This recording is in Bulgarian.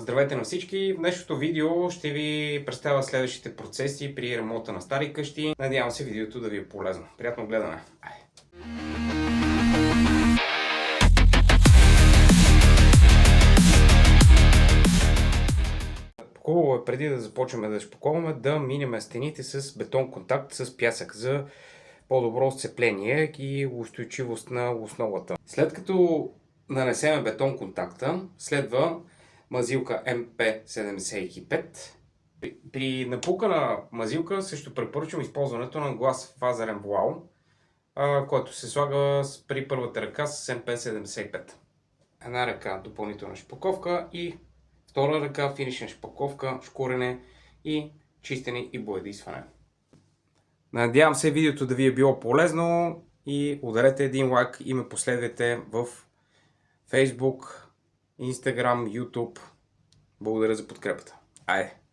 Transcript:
Здравейте на всички! В днешното видео ще ви представя следващите процеси при ремонта на стари къщи. Надявам се видеото да ви е полезно. Приятно гледане! Хубаво е преди да започнем да шпакловаме да минем стените с бетон контакт с пясък за по-добро сцепление и устойчивост на основата. След като нанесем бетон контакта, следва мазилка MP75. При напукана мазилка също препоръчвам използването на глас фазерен вуал, който се слага при първата ръка с MP75. Една ръка допълнителна шпакловка и втора ръка финишна шпакловка, шкурене и чистене и боядисване. Надявам се видеото да ви е било полезно и ударете един лайк и ме последвайте в Facebook, Instagram, YouTube. Благодаря за подкрепата. Айде!